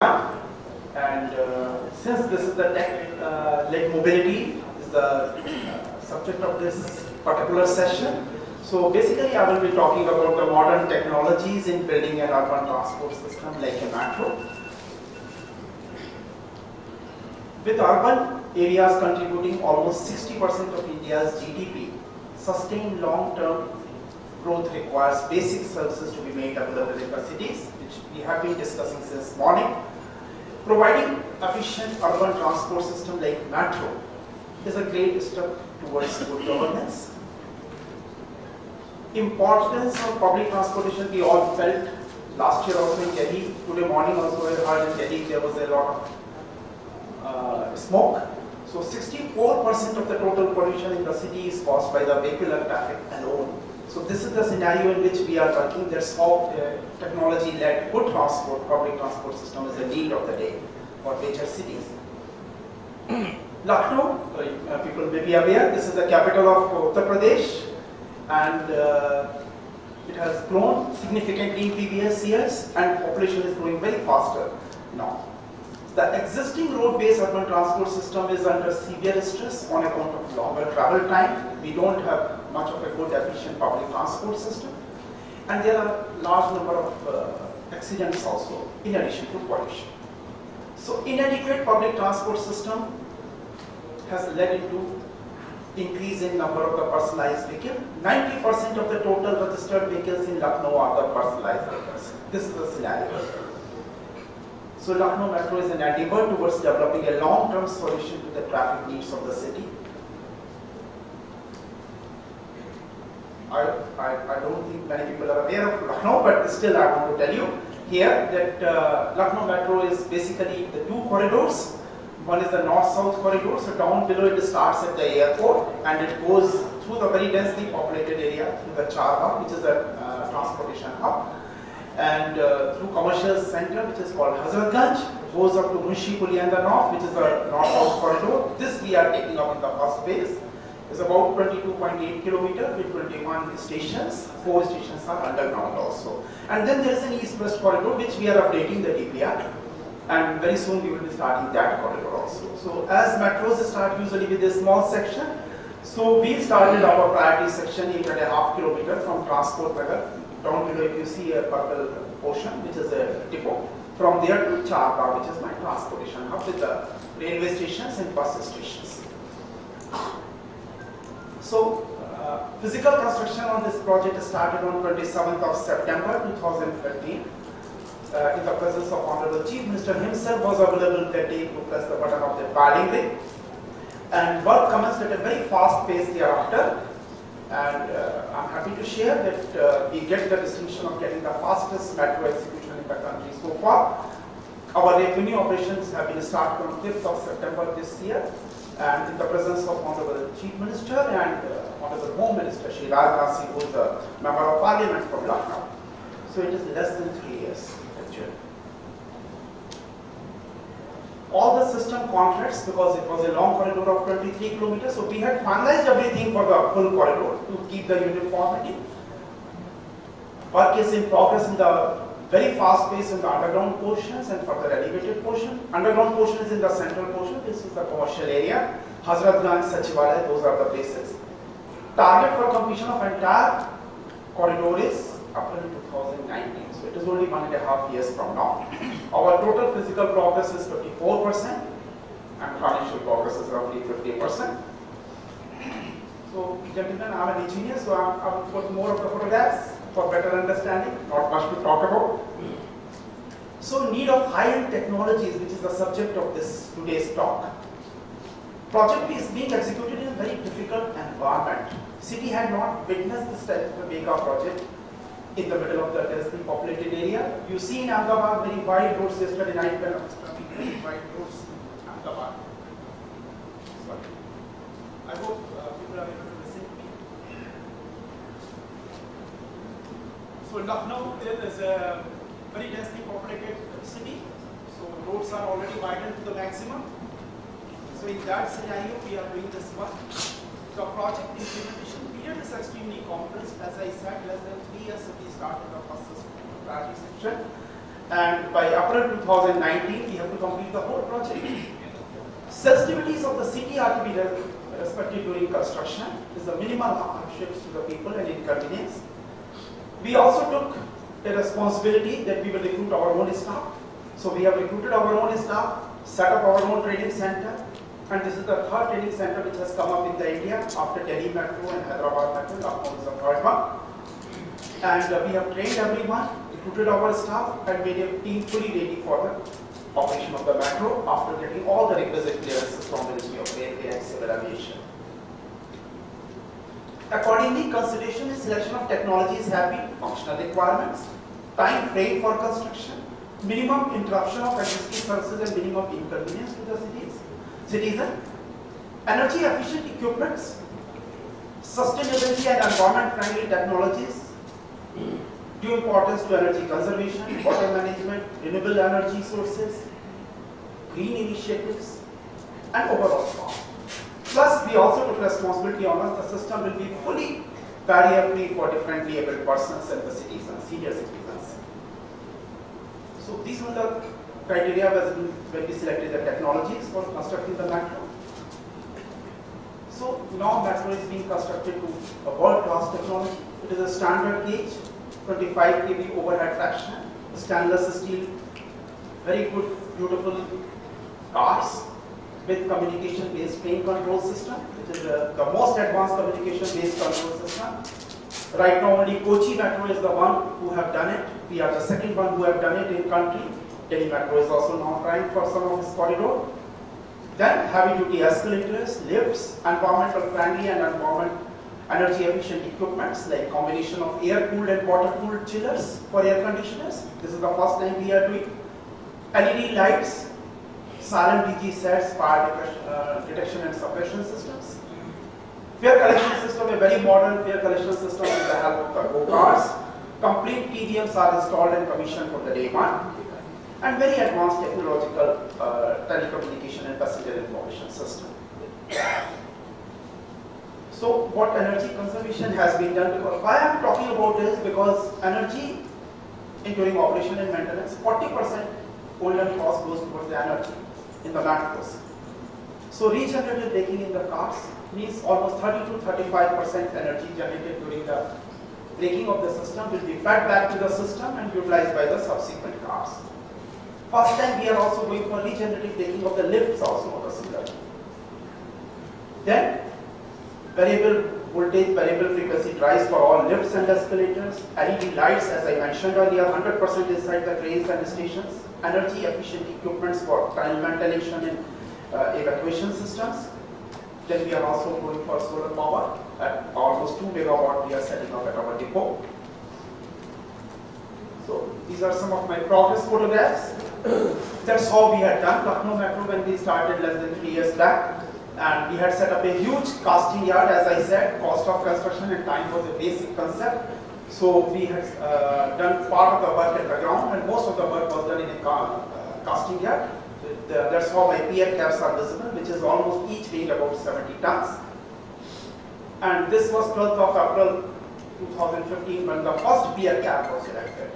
And since this is the tech-led mobility is the subject of this particular session, so basically I will be talking about the modern technologies in building an urban transport system like a metro. With urban areas contributing almost 60% of India's GDP, sustained long-term growth requires basic services to be made available in the cities, which we have been discussing since morning. Providing efficient urban transport system like metro is a great step towards good governance. Importance of public transportation we all felt last year also in Delhi. Today morning also I heard in Delhi there was a lot of smoke. So 64% of the total pollution in the city is caused by the vehicular traffic alone. So this is the scenario in which we are working. That's how technology-led good transport, public transport system is the need of the day for major cities. Lucknow, people may be aware, this is the capital of Uttar Pradesh, and it has grown significantly in previous years, and population is growing very faster now. The existing road-based urban transport system is under severe stress on account of longer travel time. We don't have much of a good efficient public transport system, and there are large number of accidents also in addition to pollution. So inadequate public transport system has led into increase in number of the personalized vehicles. 90% of the total registered vehicles in Lucknow are the personalized vehicles. This is the scenario. So Lucknow Metro is an endeavor towards developing a long-term solution to the traffic needs of the city. I don't think many people are aware of Lucknow, but still I want to tell you here that Lucknow Metro is basically the two corridors. One is the north-south corridor, so down below it starts at the airport and it goes through the very densely populated area through the Charbagh, which is a transportation hub, and through commercial center, which is called Hazratganj, goes up to Munshi Puli in the north, which is the north-south corridor. This we are taking up in the first phase. It's about 22.8 kilometers with 21 stations. 4 stations are underground also. And then there is an east-west corridor which we are updating the DPR. And very soon we will be starting that corridor also. So as metros start usually with a small section, so we started our priority section 8.5 kilometers from Transport Nagar. Down below if you see a purple portion which is a depot. From there to Charbagh, which is my transportation hub with the railway stations and bus stations. So, physical construction on this project started on 27th of September 2015. In the presence of Honorable Chief Minister himself was available that day to press the button of the padding ring. And work commenced at a very fast pace thereafter. And I'm happy to share that we get the distinction of getting the fastest metro execution in the country so far. Our revenue operations have been started on 5th of September this year. And in the presence of Honorable Chief Minister and Honorable Home Minister, Shri Rajnath Singh, who is the Member of Parliament from Lucknow. So it is less than 3 years, actually. All the system contracts, because it was a long corridor of 23 kilometers, so we had finalized everything for the full corridor to keep the uniformity. Work is in progress in the very fast pace in the underground portions and for the elevated portion. Underground portion is in the central portion. This is the commercial area. Hazratganj, Sachivalaya, those are the places. Target for completion of entire corridor is up until 2019. So it is only 1.5 years from now. Our total physical progress is 54% and financial progress is roughly 50%. So gentlemen, I'm an engineer, so I will put more of the photographs for better understanding, not much to talk about. So need of high-end technologies, which is the subject of this today's talk. Project is being executed in a very difficult environment. City had not witnessed this type of a mega project in the middle of the densely populated area. You see in Ahmedabad very wide roads yesterday night when I was traffic, very wide roads in Ahmedabad. Sorry. I hope people are able to listen to me. So Lucknow is a very densely populated city. So roads are already widened to the maximum. So in that scenario, we are doing this work. The project implementation period is extremely complex. As I said, less than 3 years we started the first priority section. and by April 2019 we have to complete the whole project. Sensitivities of the city are to be respected during construction. Is the minimal hardships to the people and inconvenience. We also took a responsibility that we will recruit our own staff. So we have recruited our own staff, set up our own training center, and this is the third training center which has come up in the India after Delhi Metro and Hyderabad Metro. Lucknow is the third one. And we have trained everyone, recruited our staff, and made a team fully ready for the operation of the metro after getting all the requisite clearances from the Ministry of Railway and Civil Aviation. Accordingly, consideration and selection of technologies have been functional requirements, time frame for construction, minimum interruption of existing services and minimum inconvenience to the citizen, energy efficient equipments, sustainability and environment friendly technologies, due importance to energy conservation, water management, renewable energy sources, green initiatives, and overall cost. Plus, we also took responsibility on us. The system will be fully barrier-free for differently abled persons and the citizens, senior citizens. So these were the criteria when we selected the technologies for constructing the metro. So now metro is being constructed to a world-class technology. It is a standard gauge, 25 kV overhead traction, stainless steel, very good, beautiful cars with communication-based train control system, which is the most advanced communication-based control system. Right now, only Kochi Metro is the one who have done it. We are the second one who have done it in country. Delhi Metro is also now trying for some of its corridor. Then heavy-duty escalators, lifts, environmental friendly and energy efficient equipments like combination of air-cooled and water-cooled chillers for air conditioners. This is the first time we are doing. LED lights, silent DG sets, fire detection and suppression systems. Fare collection system, a very modern fare collection system with the help of the go-cars. Complete TVMs are installed and commissioned from the day one. And very advanced technological telecommunication and passenger information system. So what energy conservation has been done? Because why I am talking about this, because energy during operation and maintenance, 40% only cost goes towards the energy in the metros. So regenerative braking in the cars means almost 30 to 35% energy generated during the braking of the system will be fed back to the system and utilized by the subsequent cars. First time we are also going for regenerative braking of the lifts also on the similar. Then variable voltage, variable frequency drives for all lifts and escalators, LED lights as I mentioned earlier, 100% inside the trains and stations, energy efficient equipments for tunnel ventilation and evacuation systems. Then we are also going for solar power at almost 2 megawatt we are setting up at our depot. So these are some of my progress photographs. That's how we had done Lucknow Metro when we started less than 3 years back. And we had set up a huge casting yard, as I said. Cost of construction and time was a basic concept. So we had done part of the work at the ground, and most of the work was done in a casting yard. That's how my pier caps are visible, which is almost each weighing about 70 tons. And this was 12th of April 2015 when the first pier cap was erected.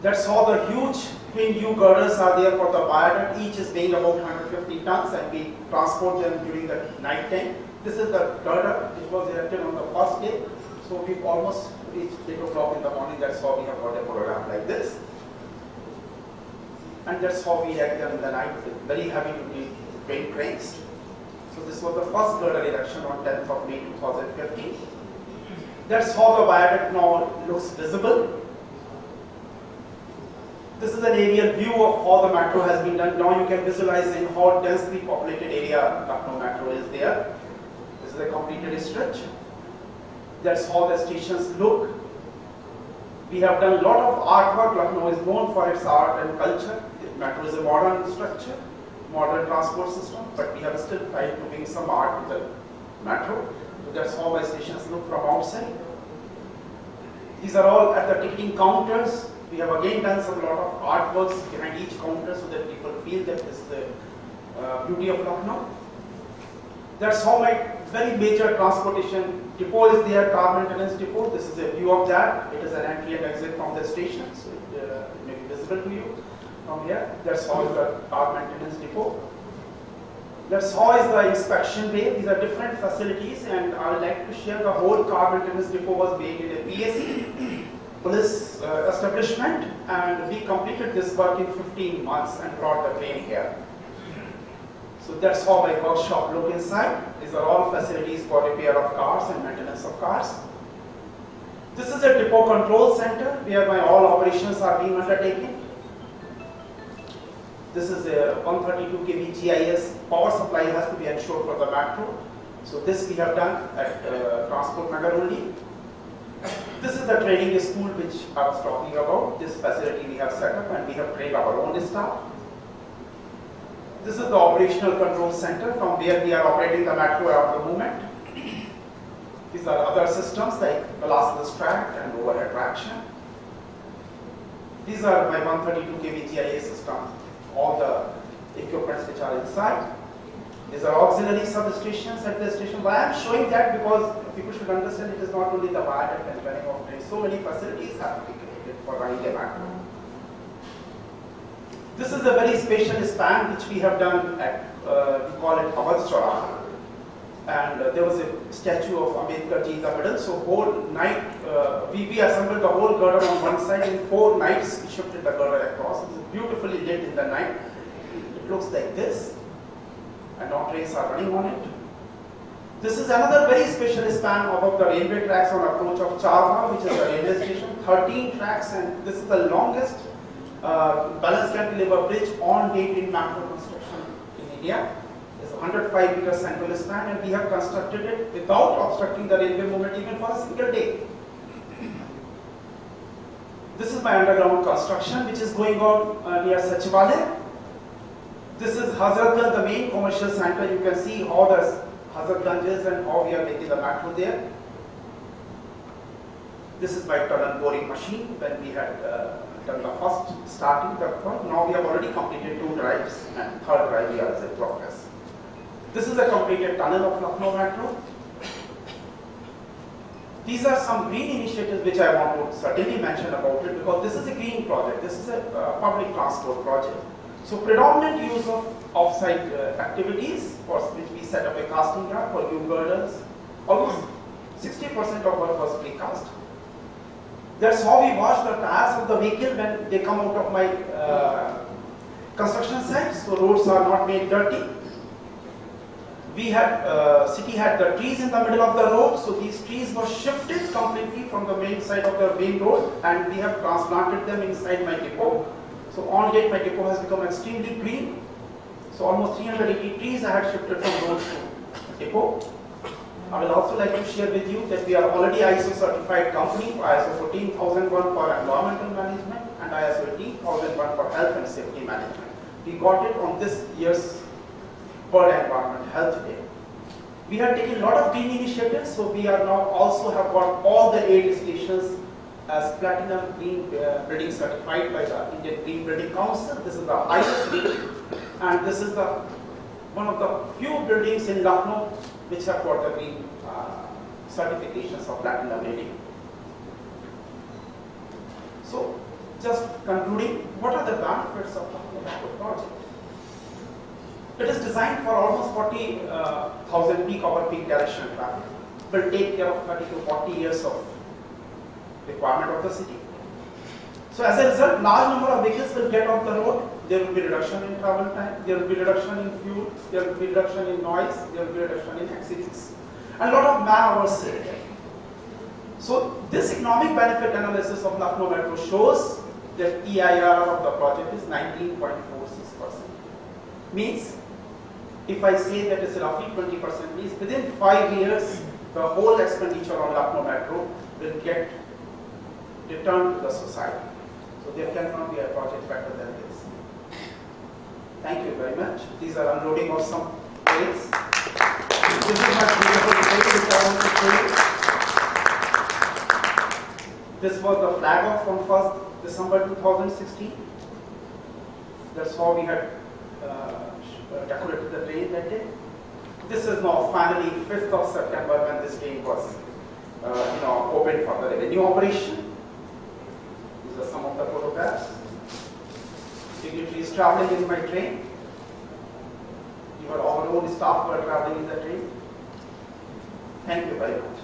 That's how the huge twin U girders are there for the viaduct. Each is weighing about 150 tons, and we transport them during the night time. This is the girder. It was erected on the first day. So we almost reached 8 o'clock in the morning. That's how we have got a photograph like this. And that's how we erect them in the night with very heavy duty train cranes. So this was the first girder erection on 10th of May 2015. That's how the viaduct now looks visible. This is an aerial view of how the metro has been done. Now you can visualize in how densely populated area Lucknow Metro is there. This is a completed stretch. That's how the stations look. We have done a lot of artwork. Lucknow is known for its art and culture. The metro is a modern structure, modern transport system, but we have still tried to bring some art to the metro. So that's how my stations look from outside. These are all at the ticketing counters. We have again done some lot of artworks behind each counter so that people feel that this is the beauty of Lucknow. That's how my very major transportation depot is there, car maintenance depot. This is a view of that. It is an entry and exit from the station, so it may be visible to you from here. That's how is the car maintenance depot. That's how is the inspection bay. These are different facilities, and I would like to share the whole car maintenance depot was made in a PSE, police establishment, and we completed this work in 15 months and brought the crane here. So that's how my workshop look inside. These are all facilities for repair of cars and maintenance of cars. This is a depot control center where my all operations are being undertaken. This is a 132 kV GIS power supply has to be ensured for the metro. So this we have done at Transport Nagar only. This is the training school which I was talking about. This facility we have set up and we have trained our own staff. This is the operational control center from where we are operating the metro at the moment. These are other systems like velocity track and overhead traction. These are my 132 kV GIS system. All the equipments which are inside. These are auxiliary substations at the station. Why I am showing that because people should understand it is not only the viaduct and running of trains. So many facilities have to be created for running a metro. This is a very special span which we have done at, we call it Awadh Chauraha. And there was a statue of Ambedkar ji in the middle. So whole night, we assembled the whole girder on one side. In 4 nights, we shifted the girder across. It's beautifully lit in the night. It looks like this. And now trains are running on it. This is another very special span above the railway tracks on approach of Charva, which is a railway station. 13 tracks, and this is the longest balance cantilever bridge on date in metro construction in India. It's a 105-meter central span, and we have constructed it without obstructing the railway movement even for a single day. This is my underground construction, which is going on near Sachivalaya. This is Hazratganj, the main commercial center. You can see how the Hazratganj is and how we are making the metro there. This is my tunnel boring machine when we had done the first starting the work. Now we have already completed 2 drives and 3rd drive we are in progress. This is a completed tunnel of Lucknow Metro. These are some green initiatives which I want to certainly mention about it because this is a green project. This is a public transport project. So predominant use of off-site activities for which we set up a casting yard for new girders. Almost 60% of work was precast. That's how we wash the tires of the vehicle when they come out of my construction site, so roads are not made dirty. We had, city had the trees in the middle of the road, so these trees were shifted completely from the main side of the main road and we have transplanted them inside my depot. So on date my depot has become extremely green. So almost 380 trees I had shifted from road to depot. I will also like to share with you that we are already ISO certified company, ISO 14001 for environmental management and ISO 18001 for health and safety management. We got it on this year's World Environment Health Day. We have taken a lot of green initiatives, so we are now also have got all the 8 stations as Platinum Green Building certified by the Indian Green Building Council. This is the highest rating, and this is the one of the few buildings in Lucknow which have got the green certifications of Platinum rating. So, just concluding, what are the benefits of the project? It is designed for almost 40,000 peak hour peak direction traffic. Will take care of 30 to 40 years of requirement of the city. So as a result, large number of vehicles will get off the road. There will be reduction in travel time, there will be reduction in fuel, there will be reduction in noise, there will be reduction in accidents, and a lot of man hours saved. So this economic benefit analysis of Lucknow Metro shows that EIR of the project is 19.46%. Means, if I say that it's roughly 20%, means within 5 years, the whole expenditure on Lucknow Metro will get returned to the society. So there cannot be a project better than this. Thank you very much. These are unloading of some trains. This is my beautiful train which I want to show you. This was the flag off from 1st December 2016. That's how we had decorated the train that day. This is now finally 5th of September when this train was opened for the revenue operation. These are some of the photographs. Dignitaries traveling in my train. Our own staff were traveling in the train. Thank you very much.